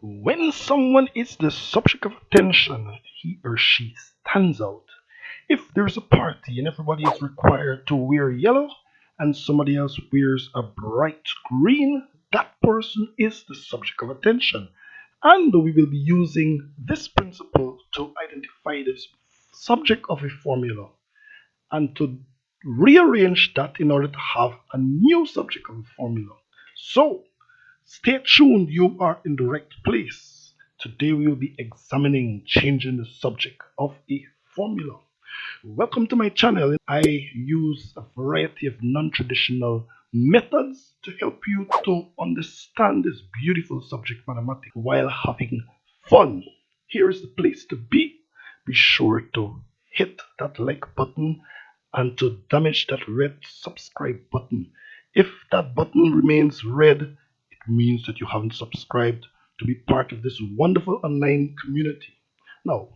When someone is the subject of attention, he or she stands out. If there's a party and everybody is required to wear yellow and somebody else wears a bright green, that person is the subject of attention. And we will be using this principle to identify the subject of a formula and to rearrange that in order to have a new subject of a formula. So, stay tuned, you are in the right place. Today we will be examining changing the subject of a formula. Welcome to my channel. I use a variety of non-traditional methods to help you to understand this beautiful subject mathematics while having fun. Here is the place to be. Be sure to hit that like button and to damage that red subscribe button. If that button remains red, it means that you haven't subscribed to be part of this wonderful online community. Now,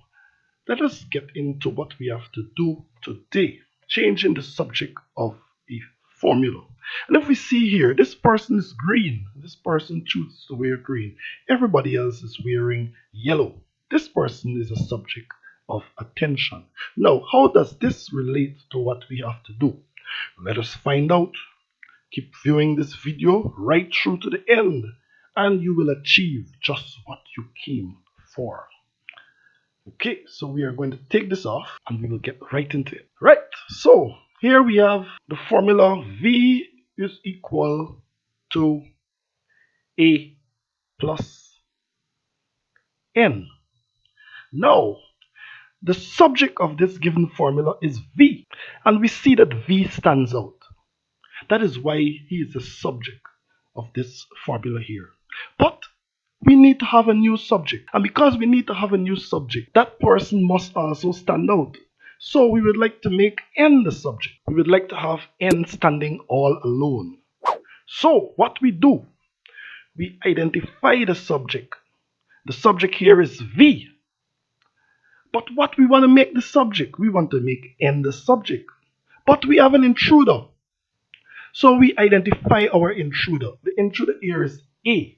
let us get into what we have to do today, changing the subject of a formula. And if we see here, this person is green. This person chooses to wear green. Everybody else is wearing yellow. This person is a subject of attention. Now, how does this relate to what we have to do? Let us find out. Keep viewing this video right through to the end, and you will achieve just what you came for. Okay, so we are going to take this off and we will get right into it. Right, so here we have the formula V is equal to A plus N. Now, the subject of this given formula is V, and we see that V stands out. That is why he is the subject of this formula here. But we need to have a new subject. And because we need to have a new subject, that person must also stand out. So we would like to make N the subject. We would like to have N standing all alone. So what we do, we identify the subject. The subject here is V. But what we want to make the subject, we want to make N the subject. But we have an intruder. So we identify our intruder. The intruder here is A.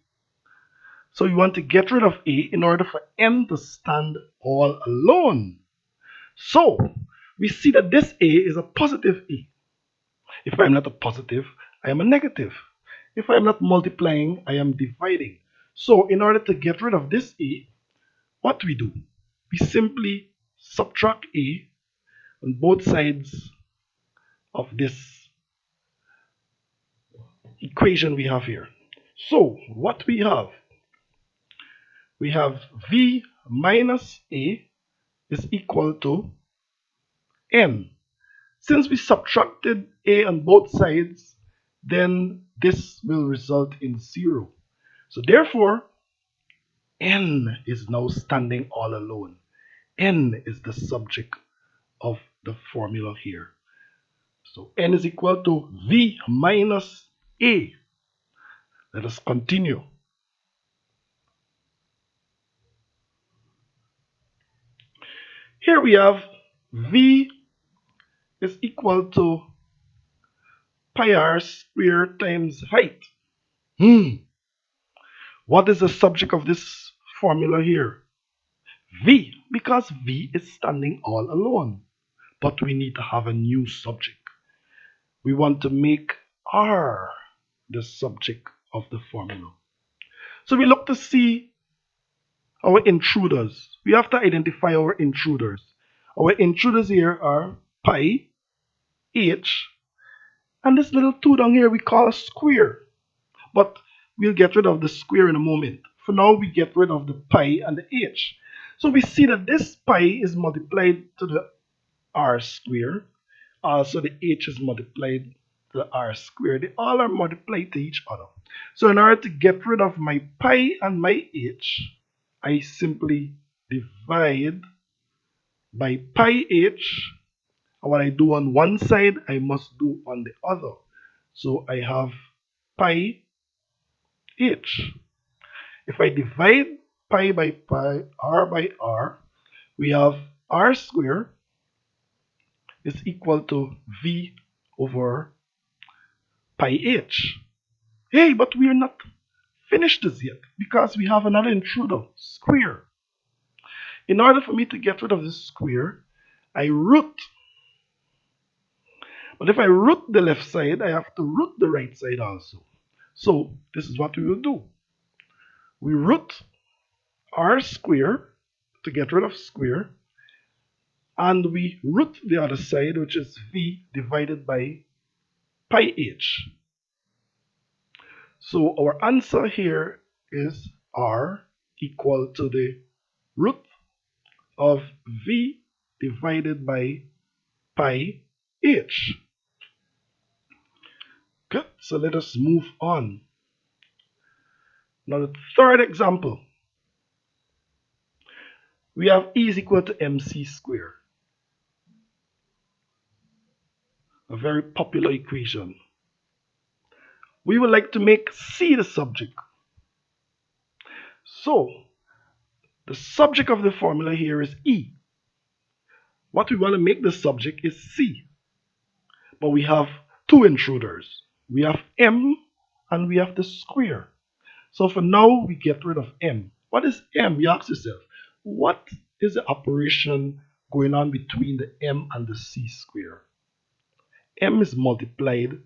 So you want to get rid of A in order for N to stand all alone. So we see that this A is a positive A. If I'm not a positive, I am a negative. If I'm not multiplying, I am dividing. So in order to get rid of this A, what we do? We simply subtract A on both sides of this equation we have here. So what we have V minus A is equal to N. Since we subtracted A on both sides, then this will result in 0. So therefore, N is now standing all alone. N is the subject of the formula here. So N is equal to V minus A. Let us continue. Here we have V is equal to pi r squared times height. What is the subject of this formula here? V, because V is standing all alone. But we need to have a new subject. We want to make R the subject of the formula. So we look to see our intruders. We have to identify our intruders. Our intruders here are pi, h, and this little 2 down here we call a square. But we'll get rid of the square in a moment. For now, we get rid of the pi and the h. So we see that this pi is multiplied to the r square. Also, the h is multiplied to the r square. They all are multiplied to each other. So in order to get rid of my pi and my h, I simply divide by pi h. And what I do on one side, I must do on the other. So I have pi h. If I divide pi by pi, r by r, we have r squared is equal to v over pi h. Hey, but we're not finished this yet because we have another intruder, square. In order for me to get rid of this square, I root. But if I root the left side, I have to root the right side also. So this is what we will do. We root r square to get rid of square, and we root the other side, which is v divided by pi h. So our answer here is r equal to the root of v divided by pi h. Okay, so let us move on. Now the third example, we have E is equal to mc squared, a very popular equation. We would like to make C the subject. So the subject of the formula here is E. What we want to make the subject is C. But we have two intruders. We have M and we have the square. So for now, we get rid of M. What is M? You ask yourself, what is the operation going on between the M and the C square? M is multiplied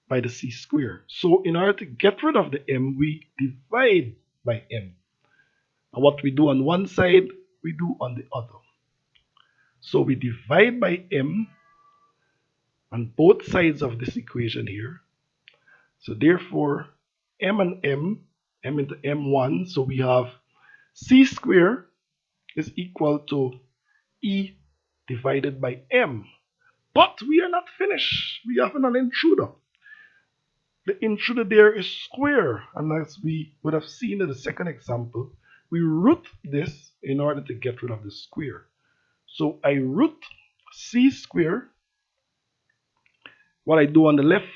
by the C square. So in order to get rid of the M, we divide by M. And what we do on one side, we do on the other. So we divide by M on both sides of this equation here. So therefore, M and M into M1, so we have C square is equal to E divided by M. But we are not finished. We have an intruder. The intruder there is square, and as we would have seen in the second example, we root this in order to get rid of the square. So I root C square. What I do on the left,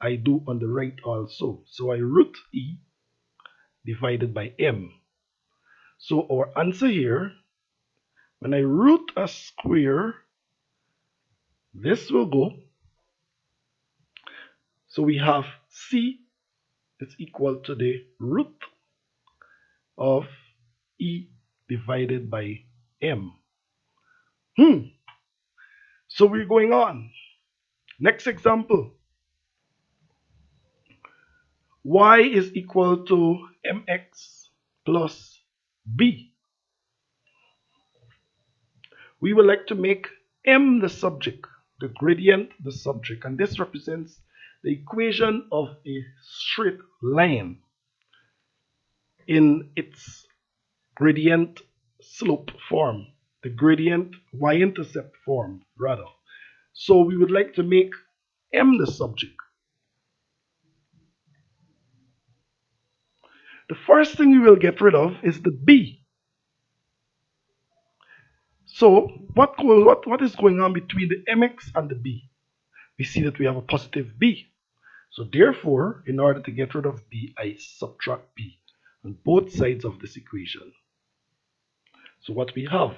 I do on the right also. So I root E divided by M. So our answer here, when I root a square, this will go. So we have C is equal to the root of E divided by M. So we're going on. Next example. Y is equal to mx plus b. We would like to make m the subject, the gradient the subject, and this represents the equation of a straight line in its gradient slope form, the gradient y-intercept form rather. So we would like to make m the subject. The first thing we will get rid of is the b. So what is going on between the mx and the b? We see that we have a positive b. So therefore, in order to get rid of b, I subtract b on both sides of this equation. So what we have,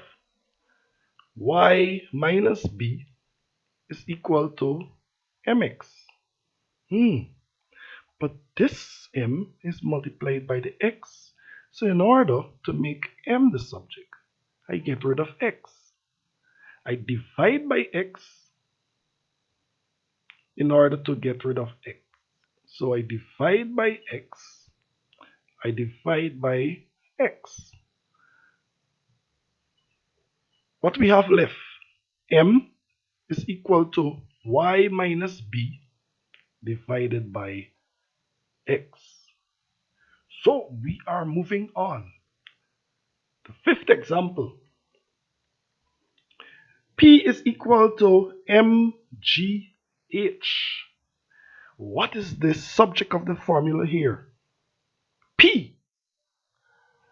y minus b is equal to mx. But this m is multiplied by the x. So in order to make m the subject, I get rid of x. I divide by x in order to get rid of x. So I divide by x. I divide by x. What we have left, m is equal to y minus b divided by x. So we are moving on. The fifth example, p is equal to mgh. What is the subject of the formula here? P.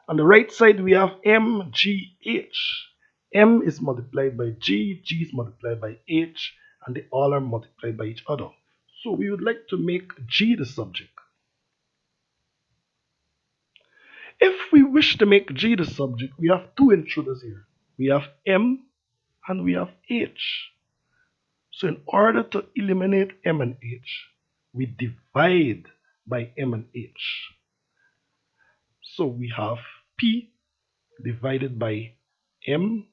On the right side, we have mgh. M is multiplied by G, G is multiplied by H, and they all are multiplied by each other. So we would like to make G the subject. If we wish to make G the subject, we have two intruders here. We have M and we have H. So in order to eliminate M and H, we divide by M and H. So we have P divided by MH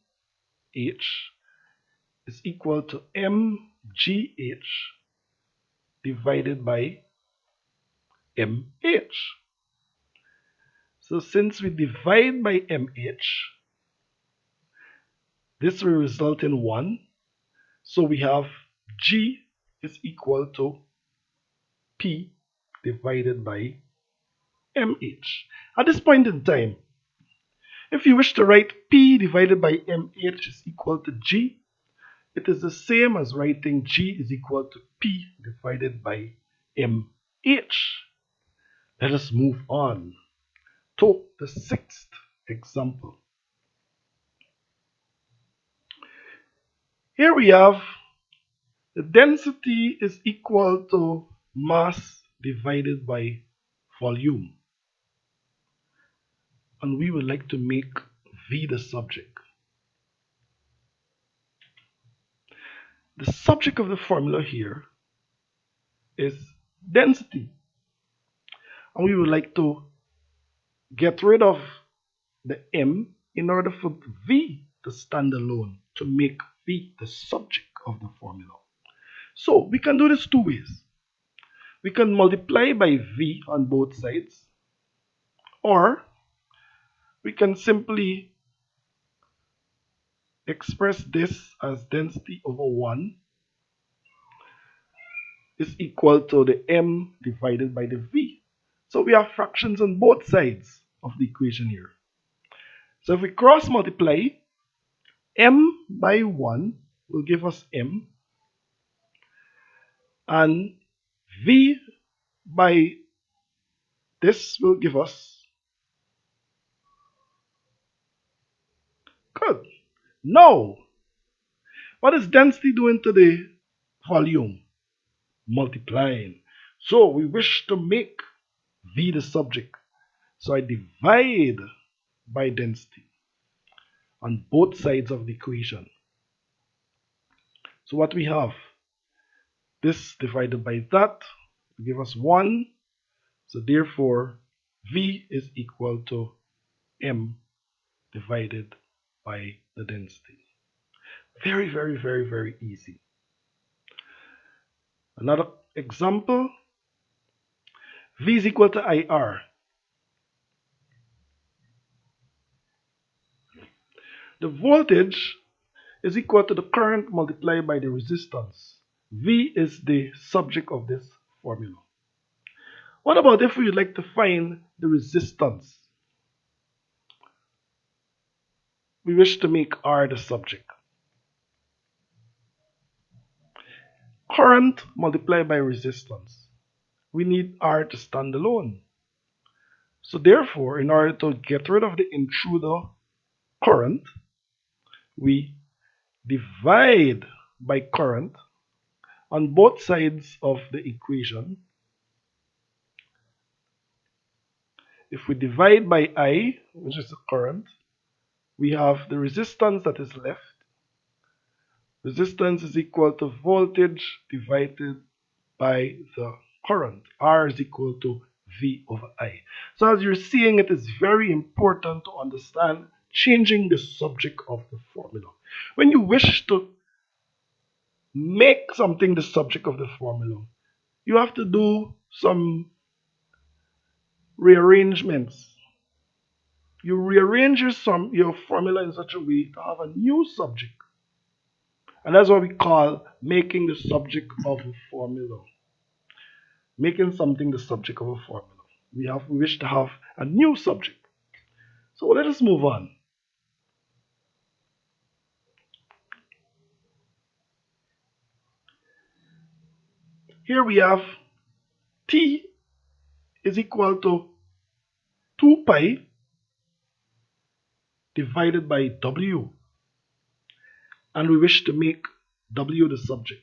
is equal to MGH divided by MH. So since we divide by MH, this will result in 1. So we have G is equal to P divided by MH. At this point in time, if you wish to write P divided by MH is equal to G, it is the same as writing G is equal to P divided by MH. Let us move on to the sixth example. Here we have the density is equal to mass divided by volume. And we would like to make V the subject. The subject of the formula here is density. And we would like to get rid of the M in order for V to stand alone to make V the subject of the formula. So we can do this two ways. We can multiply by V on both sides, or we can simply express this as density over 1 is equal to the M divided by the V. So we have fractions on both sides of the equation here. So if we cross multiply, M by 1 will give us M, and V by this will give us. Good. Now, what is density doing to the volume? Multiplying. So we wish to make V the subject. So I divide by density on both sides of the equation. So what we have, this divided by that will give us 1. So therefore, V is equal to M divided by the density. Very, very, very, very easy. Another example, V is equal to IR. The voltage is equal to the current multiplied by the resistance. V is the subject of this formula. What about if we would like to find the resistance? We wish to make R the subject. Current multiplied by resistance. We need R to stand alone. So therefore, in order to get rid of the intruder current, we divide by current on both sides of the equation. If we divide by I, which is the current, we have the resistance that is left. Resistance is equal to voltage divided by the current. R is equal to V over I. So as you're seeing, it is very important to understand changing the subject of the formula. When you wish to make something the subject of the formula, you have to do some rearrangements. You rearrange your formula in such a way to have a new subject. And that's what we call making the subject of a formula. Making something the subject of a formula. We wish to have a new subject. So let us move on. Here we have T is equal to 2 pi divided by W. And we wish to make W the subject.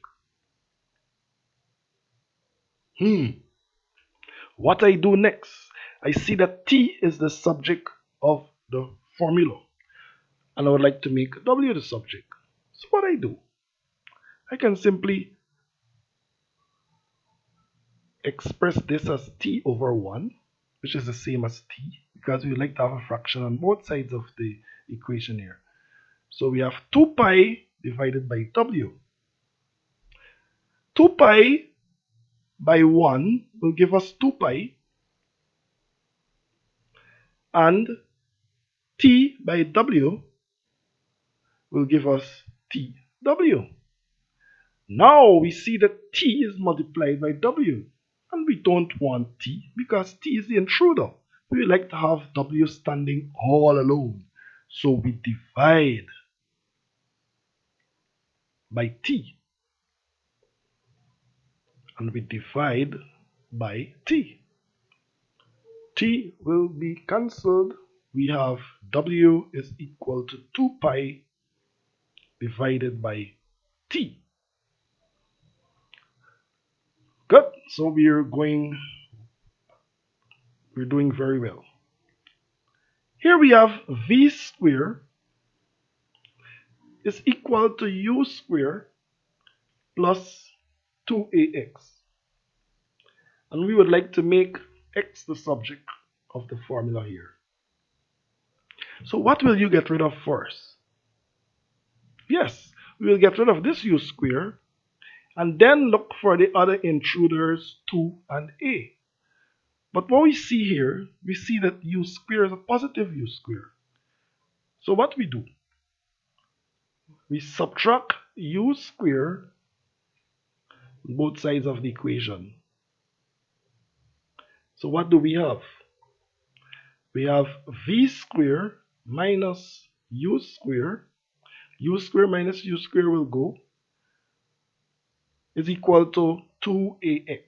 What I do next? I see that T is the subject of the formula. And I would like to make W the subject. So what I do? I can simply express this as T over 1, which is the same as T, because we like to have a fraction on both sides of the equation here. So we have 2 pi divided by w. 2 pi by 1 will give us 2 pi, and t by w will give us tw. Now we see that t is multiplied by w, and we don't want t because t is the intruder. We like to have w standing all alone. So we divide by t, and we divide by t. T will be cancelled. We have w is equal to 2 pi divided by t. Good. So we're doing very well. Here we have v squared is equal to u squared plus 2ax. And we would like to make x the subject of the formula here. So what will you get rid of first? Yes, we will get rid of this u squared and then look for the other intruders 2 and a. But what we see here, we see that u squared is a positive u squared. So what we do? We subtract u squared on both sides of the equation. So what do we have? We have v squared minus u squared. U squared minus u squared will go, is equal to 2ax.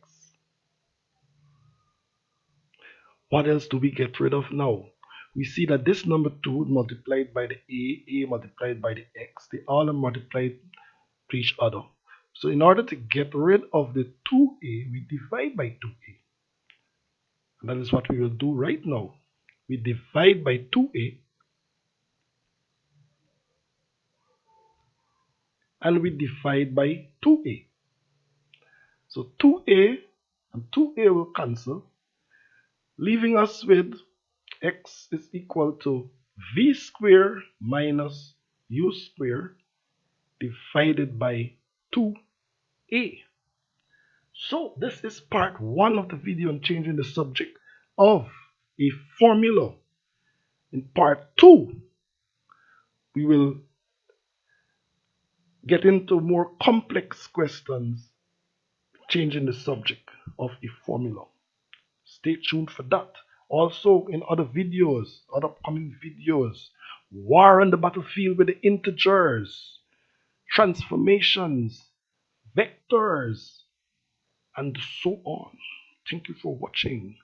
What else do we get rid of now? We see that this number 2 multiplied by the a multiplied by the x, they all are multiplied to each other. So in order to get rid of the 2a, we divide by 2a. And that is what we will do right now. We divide by 2a, and we divide by 2a. So 2a and 2a will cancel, leaving us with x is equal to v squared minus u squared divided by 2a. So this is part 1 of the video on changing the subject of a formula. In part 2, we will get into more complex questions changing the subject of a formula. Stay tuned for that. Also in other videos, other upcoming videos, war on the battlefield with the integers, transformations, vectors, and so on. Thank you for watching.